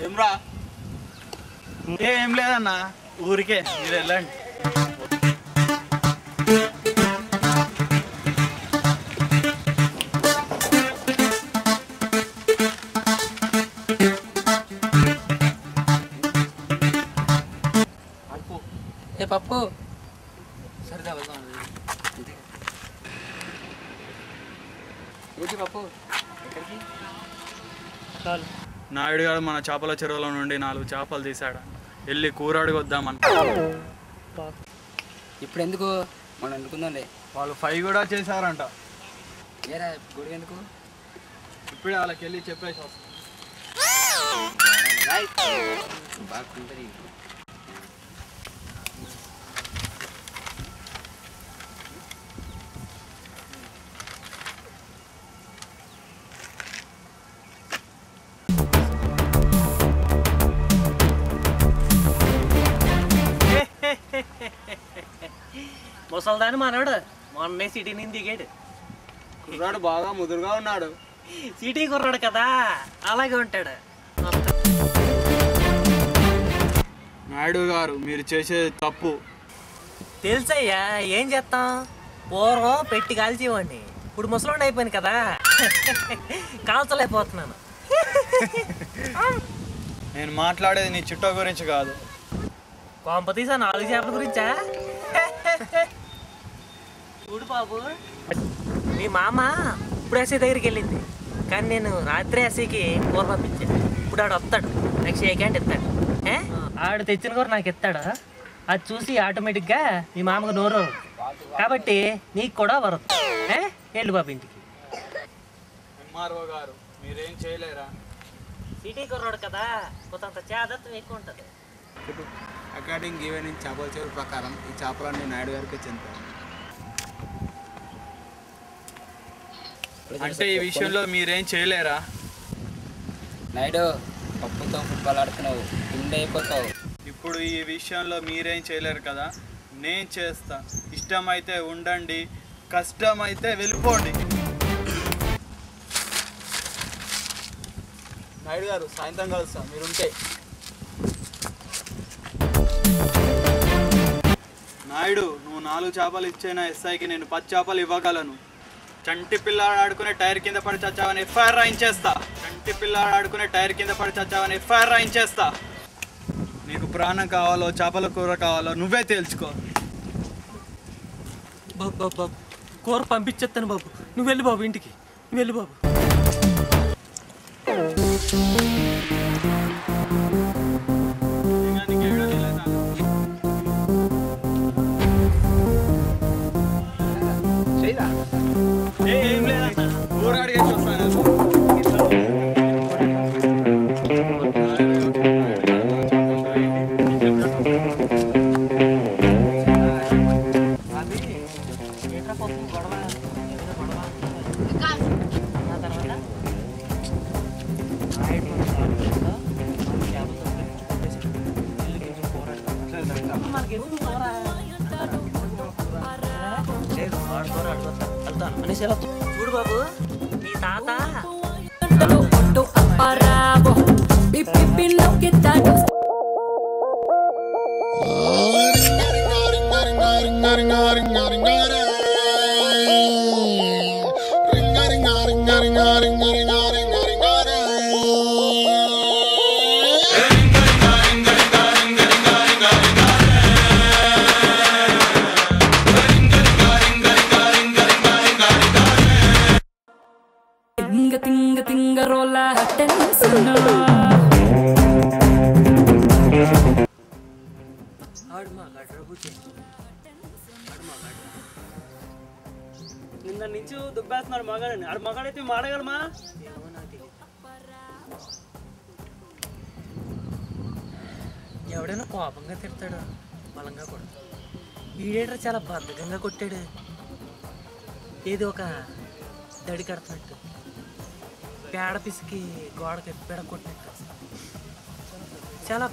ఏమ్రా? ఏం లేదన్నా, ఊరికే మీరు వెళ్ళండి. ఏ పప్పు సరిదా వెళ్దాం. ఏంటి పప్పు ఎక్కడికి? నాయుడు గారు మన చేపల చెరువులో నుండి 4 చేపలు తీసాడు. వెళ్ళి కూర అడుగొద్దామని. ఇప్పుడు ఎందుకు మనం అనుకుందాంలే. వాళ్ళు 5 కూడా చేశారంట. ఏరా గుడి ఎందుకు? ఇప్పుడే వాళ్ళకి వెళ్ళి చెప్పేసి వస్తాం. బాగుంటుంది. ముసల్దాని మనోడు మొన్నే సిటీ నుంచి దిగాడు. కుర్రాడు బాగా ముదురుగా ఉన్నాడు. సిటీ కుర్రాడు కదా, అలాగే ఉంటాడు. నాయుడు గారు మీరు చేసేది తప్పు. తెలుసయ్యా, ఏం చేస్తాం? పూర్వం పెట్టి కాల్చేవాడిని, ఇప్పుడు ముసలోండి అయిపోయాను కదా, కాల్చలేకపోతున్నాను. నేను మాట్లాడేది నీ చుట్టూ గురించి కాదు. కొంప తీసా 4 చేపల గురించా? చూడు బాబు, మీ మామ ఇప్పుడు ఎస్ఐ దగ్గరికి వెళ్ళింది, కానీ నేను రాత్రి ఎస్ఐకి కూర పంపించాను. ఇప్పుడు ఆడు వస్తాడు, నెక్స్ట్ ఏ క్యాంట్ ఇస్తాడు. ఆడు తెచ్చిన కూర నాకు ఇస్తాడు. అది చూసి ఆటోమేటిక్గా మీ మామకు నోరు, కాబట్టి నీకు కూడా వరదు. వెళ్ళు బాబు ఇంటికి. ఎంఆర్ఓ గారు మీరేం చేయలేరా? సిటీ కుర్రాడు కదా, కొంత చేదత్వం ఎక్కువ ఉంటుంది. అకార్డింగ్ గివెన్ ఇన్ చేపల చెరువు ప్రకారం ఈ చేపలన్నీ నాయుడు గారికి చెందుతాయి. అంటే ఈ విషయంలో మీరేం చేయలేరా? నాయుడు పప్పుతో ఫుట్బాల్ ఆడుతున్నావు, కింద అయిపోతావు. ఇప్పుడు ఈ విషయంలో మీరేం చేయలేరు కదా, నేను చేస్తా. ఇష్టమైతే ఉండండి, కష్టమైతే వెళ్ళిపోండి. నాయుడు గారు సాయంత్రం కలుస్తా, మీరుంటే. నాయుడు, నువ్వు 4 చేపలు ఇచ్చిన ఎస్ఐకి నేను 10 చేపలు ఇవ్వగలను. చంటి పిల్లాడు ఆడుకునే టైర్ కింద పడి చచ్చావని ఎఫ్ఐఆర్ రాయించేస్తా. చంటి పిల్లాడు ఆడుకునే టైర్ కింద పడి చచ్చావని ఎఫ్ఐఆర్ రాయించేస్తా. నీకు ప్రాణం కావాలో చేపల కూర కావాలో నువ్వే తేల్చుకో. బాబు బాబు బాబు, కూర పంపించేస్తాను బాబు, నువ్వు వెళ్ళు బాబు ఇంటికి, నువ్వు వెళ్ళు బాబు. ఏం లేదన్నా, కూర అడిగేసి వస్తాను. చూడు బాబు, మీ తాత నిన్న నుంచి దుబ్బేస్తున్నాడు మగాడని. ఆడు మగాడైతే మాడగలమా? ఎవడైనా కోపంగా తిడతాడు, బలంగా కొడతాడు. ఈడేటర్ చాలా బద్ధకంగా కొట్టాడు, ఏదో ఒక దడి కడుతున్నట్టు, పేడ పిసికి గోడకి పేడ కొట్టినట్టు. చాలా